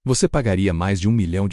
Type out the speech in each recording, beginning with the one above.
Você pagaria mais de R$ 1 milhão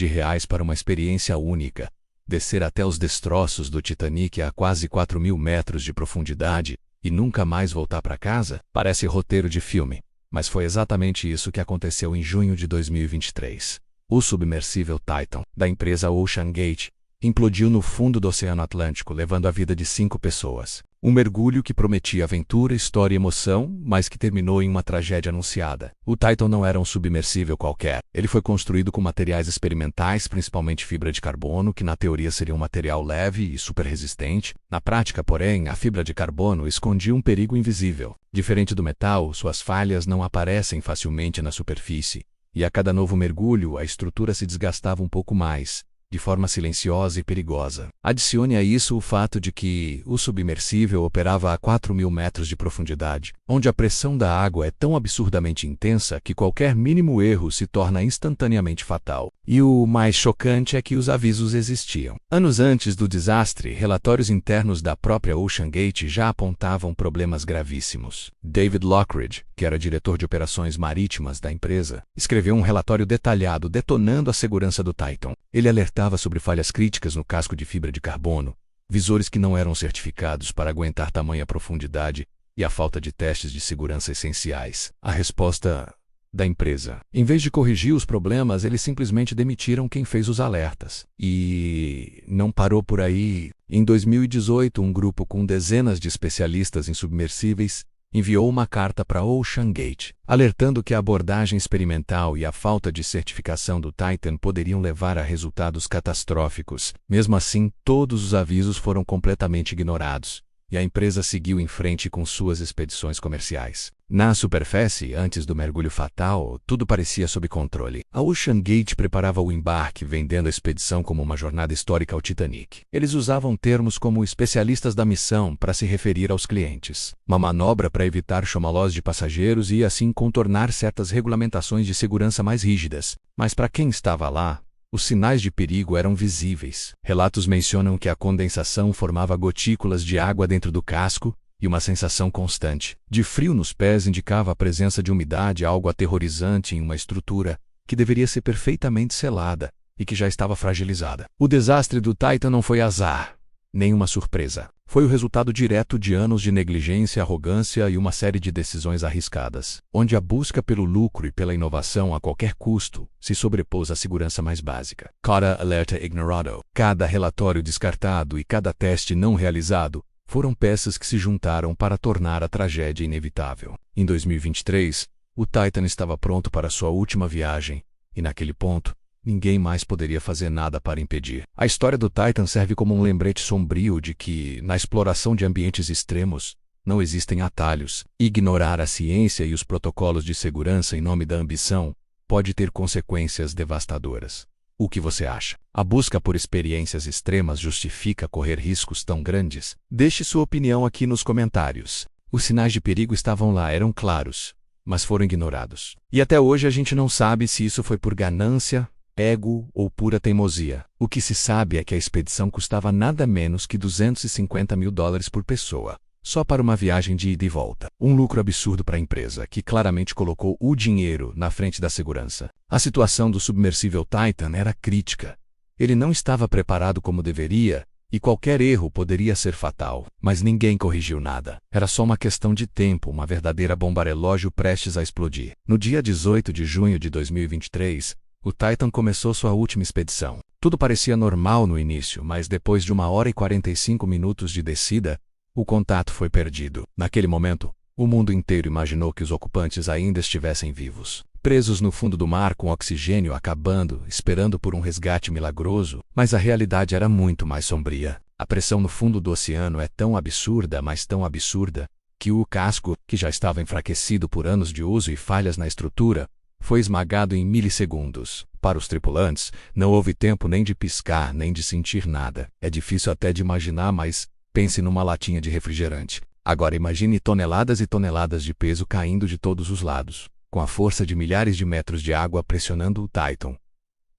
para uma experiência única, descer até os destroços do Titanic a quase 4.000 metros de profundidade e nunca mais voltar para casa? Parece roteiro de filme, mas foi exatamente isso que aconteceu em junho de 2023. O submersível Titan, da empresa OceanGate, implodiu no fundo do Oceano Atlântico, levando a vida de 5 pessoas. Um mergulho que prometia aventura, história e emoção, mas que terminou em uma tragédia anunciada. O Titan não era um submersível qualquer. Ele foi construído com materiais experimentais, principalmente fibra de carbono, que na teoria seria um material leve e super resistente. Na prática, porém, a fibra de carbono escondia um perigo invisível. Diferente do metal, suas falhas não aparecem facilmente na superfície. E a cada novo mergulho, a estrutura se desgastava um pouco mais, de forma silenciosa e perigosa. Adicione a isso o fato de que o submersível operava a 4.000 metros de profundidade, onde a pressão da água é tão absurdamente intensa que qualquer mínimo erro se torna instantaneamente fatal. E o mais chocante é que os avisos existiam. Anos antes do desastre, relatórios internos da própria OceanGate já apontavam problemas gravíssimos. David Lockridge, que era diretor de operações marítimas da empresa, escreveu um relatório detalhado detonando a segurança do Titan. Ele alertava sobre falhas críticas no casco de fibra de carbono, visores que não eram certificados para aguentar tamanha profundidade e a falta de testes de segurança essenciais. A resposta da empresa: em vez de corrigir os problemas, eles simplesmente demitiram quem fez os alertas. E não parou por aí. Em 2018, um grupo com dezenas de especialistas em submersíveis enviou uma carta para OceanGate, alertando que a abordagem experimental e a falta de certificação do Titan poderiam levar a resultados catastróficos. Mesmo assim, todos os avisos foram completamente ignorados, e a empresa seguiu em frente com suas expedições comerciais. Na superfície, antes do mergulho fatal, tudo parecia sob controle. A OceanGate preparava o embarque, vendendo a expedição como uma jornada histórica ao Titanic. Eles usavam termos como especialistas da missão para se referir aos clientes. Uma manobra para evitar chamalós de passageiros e assim contornar certas regulamentações de segurança mais rígidas. Mas para quem estava lá, os sinais de perigo eram visíveis. Relatos mencionam que a condensação formava gotículas de água dentro do casco, e uma sensação constante de frio nos pés indicava a presença de umidade, algo aterrorizante em uma estrutura que deveria ser perfeitamente selada e que já estava fragilizada. O desastre do Titan não foi azar, nem uma surpresa. Foi o resultado direto de anos de negligência, arrogância e uma série de decisões arriscadas, onde a busca pelo lucro e pela inovação a qualquer custo se sobrepôs à segurança mais básica. Cada alerta ignorado, cada relatório descartado e cada teste não realizado foram peças que se juntaram para tornar a tragédia inevitável. Em 2023, o Titan estava pronto para sua última viagem, e naquele ponto, ninguém mais poderia fazer nada para impedir. A história do Titan serve como um lembrete sombrio de que, na exploração de ambientes extremos, não existem atalhos. Ignorar a ciência e os protocolos de segurança em nome da ambição pode ter consequências devastadoras. O que você acha? A busca por experiências extremas justifica correr riscos tão grandes? Deixe sua opinião aqui nos comentários. Os sinais de perigo estavam lá, eram claros, mas foram ignorados. E até hoje a gente não sabe se isso foi por ganância, ego ou pura teimosia. O que se sabe é que a expedição custava nada menos que $250 mil por pessoa, só para uma viagem de ida e volta. Um lucro absurdo para a empresa, que claramente colocou o dinheiro na frente da segurança. A situação do submersível Titan era crítica. Ele não estava preparado como deveria, e qualquer erro poderia ser fatal. Mas ninguém corrigiu nada. Era só uma questão de tempo, uma verdadeira bomba relógio prestes a explodir. No dia 18 de junho de 2023, o Titan começou sua última expedição. Tudo parecia normal no início, mas depois de 1 hora e 45 minutos de descida, o contato foi perdido. Naquele momento, o mundo inteiro imaginou que os ocupantes ainda estivessem vivos, presos no fundo do mar com oxigênio acabando, esperando por um resgate milagroso. Mas a realidade era muito mais sombria. A pressão no fundo do oceano é tão absurda, mas tão absurda, que o casco, que já estava enfraquecido por anos de uso e falhas na estrutura, foi esmagado em milissegundos. Para os tripulantes, não houve tempo nem de piscar, nem de sentir nada. É difícil até de imaginar, mas pense numa latinha de refrigerante. Agora imagine toneladas e toneladas de peso caindo de todos os lados, com a força de milhares de metros de água pressionando o Titan.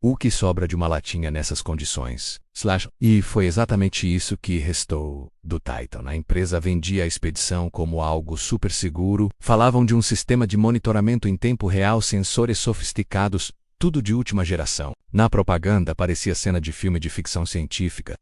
O que sobra de uma latinha nessas condições? E foi exatamente isso que restou do Titan. A empresa vendia a expedição como algo super seguro, falavam de um sistema de monitoramento em tempo real, sensores sofisticados, tudo de última geração. Na propaganda parecia cena de filme de ficção científica.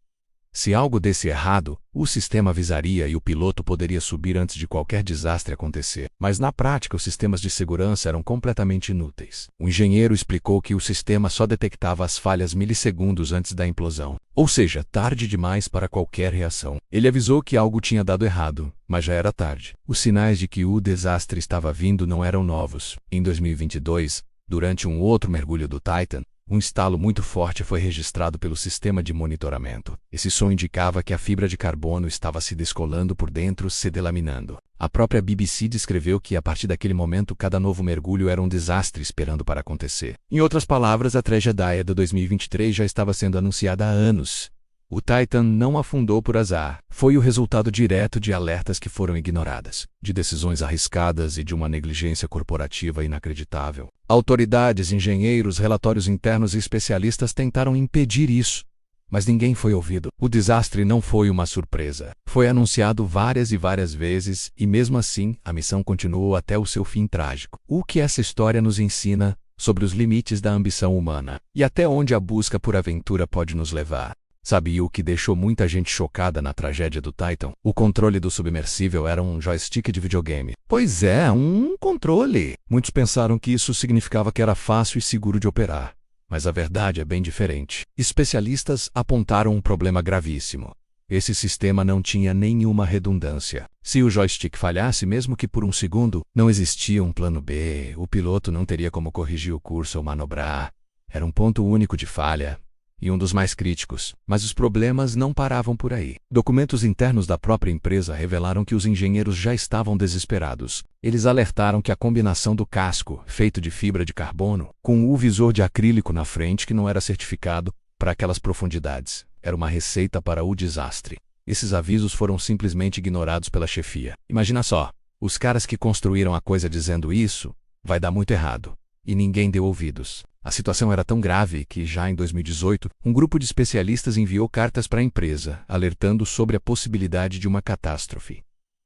Se algo desse errado, o sistema avisaria e o piloto poderia subir antes de qualquer desastre acontecer. Mas na prática, os sistemas de segurança eram completamente inúteis. O engenheiro explicou que o sistema só detectava as falhas milissegundos antes da implosão, ou seja, tarde demais para qualquer reação. Ele avisou que algo tinha dado errado, mas já era tarde. Os sinais de que o desastre estava vindo não eram novos. Em 2022, durante um outro mergulho do Titan, um estalo muito forte foi registrado pelo sistema de monitoramento. Esse som indicava que a fibra de carbono estava se descolando por dentro, se delaminando. A própria BBC descreveu que, a partir daquele momento, cada novo mergulho era um desastre esperando para acontecer. Em outras palavras, a tragédia de 2023 já estava sendo anunciada há anos. O Titan não afundou por azar. Foi o resultado direto de alertas que foram ignoradas, de decisões arriscadas e de uma negligência corporativa inacreditável. Autoridades, engenheiros, relatórios internos e especialistas tentaram impedir isso, mas ninguém foi ouvido. O desastre não foi uma surpresa. Foi anunciado várias e várias vezes e, mesmo assim, a missão continuou até o seu fim trágico. O que essa história nos ensina sobre os limites da ambição humana e até onde a busca por aventura pode nos levar? Sabe o que deixou muita gente chocada na tragédia do Titan? O controle do submersível era um joystick de videogame. Pois é, um controle. Muitos pensaram que isso significava que era fácil e seguro de operar. Mas a verdade é bem diferente. Especialistas apontaram um problema gravíssimo. Esse sistema não tinha nenhuma redundância. Se o joystick falhasse, mesmo que por um segundo, não existia um plano B, o piloto não teria como corrigir o curso ou manobrar. Era um ponto único de falha. E um dos mais críticos. Mas os problemas não paravam por aí. Documentos internos da própria empresa revelaram que os engenheiros já estavam desesperados. Eles alertaram que a combinação do casco, feito de fibra de carbono, com o visor de acrílico na frente que não era certificado para aquelas profundidades, era uma receita para o desastre. Esses avisos foram simplesmente ignorados pela chefia. Imagina só, os caras que construíram a coisa dizendo isso, vai dar muito errado. E ninguém deu ouvidos. A situação era tão grave que, já em 2018, um grupo de especialistas enviou cartas para a empresa, alertando sobre a possibilidade de uma catástrofe.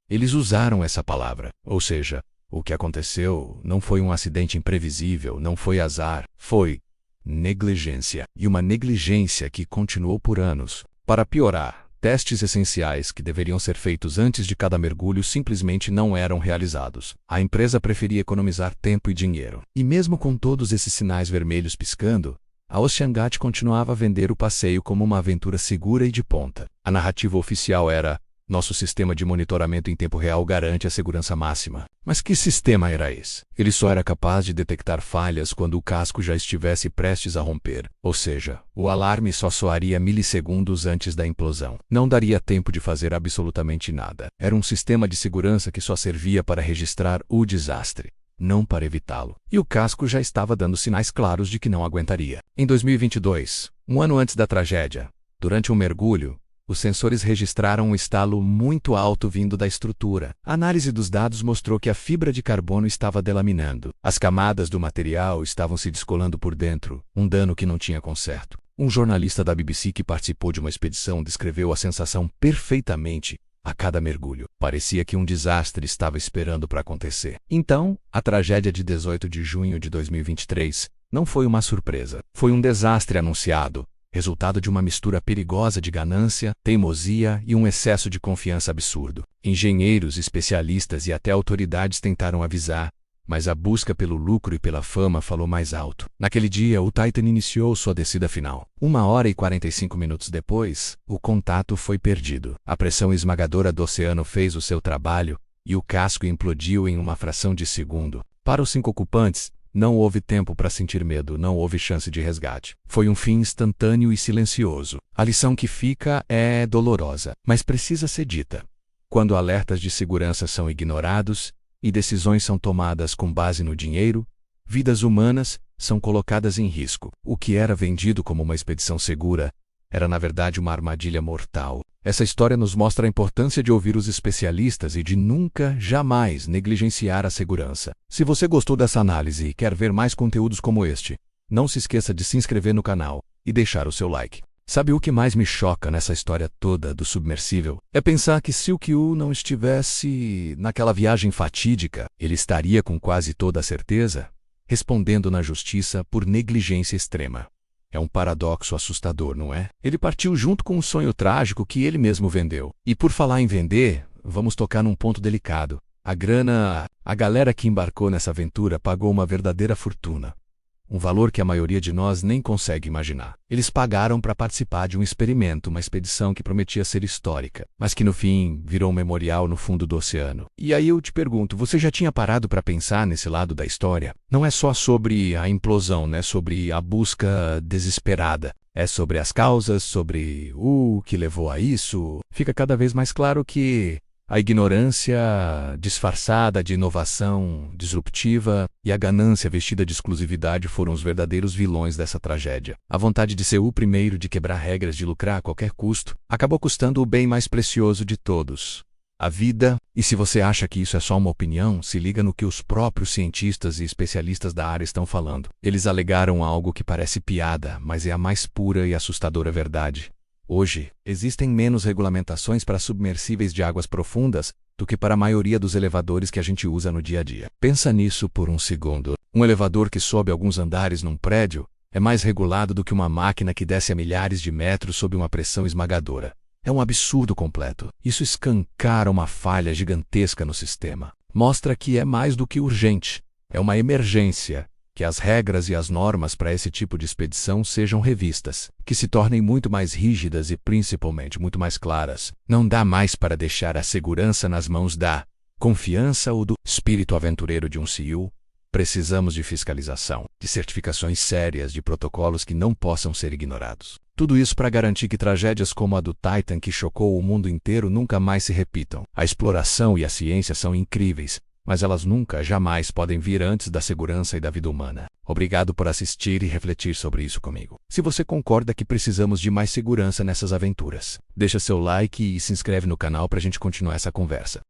Eles usaram essa palavra, ou seja, o que aconteceu não foi um acidente imprevisível, não foi azar, foi negligência. E uma negligência que continuou por anos. Para piorar, testes essenciais que deveriam ser feitos antes de cada mergulho simplesmente não eram realizados. A empresa preferia economizar tempo e dinheiro. E mesmo com todos esses sinais vermelhos piscando, a OceanGate continuava a vender o passeio como uma aventura segura e de ponta. A narrativa oficial era: nosso sistema de monitoramento em tempo real garante a segurança máxima. Mas que sistema era esse? Ele só era capaz de detectar falhas quando o casco já estivesse prestes a romper. Ou seja, o alarme só soaria milissegundos antes da implosão. Não daria tempo de fazer absolutamente nada. Era um sistema de segurança que só servia para registrar o desastre, não para evitá-lo. E o casco já estava dando sinais claros de que não aguentaria. Em 2022, um ano antes da tragédia, durante um mergulho, os sensores registraram um estalo muito alto vindo da estrutura. A análise dos dados mostrou que a fibra de carbono estava delaminando. As camadas do material estavam se descolando por dentro, um dano que não tinha conserto. Um jornalista da BBC que participou de uma expedição descreveu a sensação perfeitamente a cada mergulho. Parecia que um desastre estava esperando para acontecer. Então, a tragédia de 18 de junho de 2023 não foi uma surpresa. Foi um desastre anunciado, resultado de uma mistura perigosa de ganância, teimosia e um excesso de confiança absurdo. Engenheiros, especialistas e até autoridades tentaram avisar, mas a busca pelo lucro e pela fama falou mais alto. Naquele dia, o Titan iniciou sua descida final. 1h e 45 minutos depois, o contato foi perdido. A pressão esmagadora do oceano fez o seu trabalho e o casco implodiu em uma fração de segundo. Para os 5 ocupantes, não houve tempo para sentir medo, não houve chance de resgate. Foi um fim instantâneo e silencioso. A lição que fica é dolorosa, mas precisa ser dita. Quando alertas de segurança são ignorados e decisões são tomadas com base no dinheiro, vidas humanas são colocadas em risco. O que era vendido como uma expedição segura era, na verdade, uma armadilha mortal. Essa história nos mostra a importância de ouvir os especialistas e de nunca, jamais negligenciar a segurança. Se você gostou dessa análise e quer ver mais conteúdos como este, não se esqueça de se inscrever no canal e deixar o seu like. Sabe o que mais me choca nessa história toda do submersível? É pensar que se o Q não estivesse naquela viagem fatídica, ele estaria com quase toda a certeza respondendo na justiça por negligência extrema. É um paradoxo assustador, não é? Ele partiu junto com um sonho trágico que ele mesmo vendeu. E por falar em vender, vamos tocar num ponto delicado. A galera que embarcou nessa aventura pagou uma verdadeira fortuna. Um valor que a maioria de nós nem consegue imaginar. Eles pagaram para participar de um experimento, uma expedição que prometia ser histórica, mas que no fim virou um memorial no fundo do oceano. E aí eu te pergunto, você já tinha parado para pensar nesse lado da história? Não é só sobre a implosão, né? Sobre a busca desesperada. É sobre as causas, sobre o que levou a isso. Fica cada vez mais claro que a ignorância disfarçada de inovação disruptiva e a ganância vestida de exclusividade foram os verdadeiros vilões dessa tragédia. A vontade de ser o primeiro, de quebrar regras, de lucrar a qualquer custo, acabou custando o bem mais precioso de todos: a vida. E se você acha que isso é só uma opinião, se liga no que os próprios cientistas e especialistas da área estão falando. Eles alegaram algo que parece piada, mas é a mais pura e assustadora verdade. Hoje, existem menos regulamentações para submersíveis de águas profundas do que para a maioria dos elevadores que a gente usa no dia a dia. Pensa nisso por um segundo. Um elevador que sobe alguns andares num prédio é mais regulado do que uma máquina que desce a milhares de metros sob uma pressão esmagadora. É um absurdo completo. Isso escancara uma falha gigantesca no sistema. Mostra que é mais do que urgente. É uma emergência. Que as regras e as normas para esse tipo de expedição sejam revistas, que se tornem muito mais rígidas e principalmente muito mais claras. Não dá mais para deixar a segurança nas mãos da confiança ou do espírito aventureiro de um CEO. Precisamos de fiscalização, de certificações sérias, de protocolos que não possam ser ignorados. Tudo isso para garantir que tragédias como a do Titan, que chocou o mundo inteiro, nunca mais se repitam. A exploração e a ciência são incríveis, mas elas nunca, jamais podem vir antes da segurança e da vida humana. Obrigado por assistir e refletir sobre isso comigo. Se você concorda que precisamos de mais segurança nessas aventuras, deixa seu like e se inscreve no canal para a gente continuar essa conversa.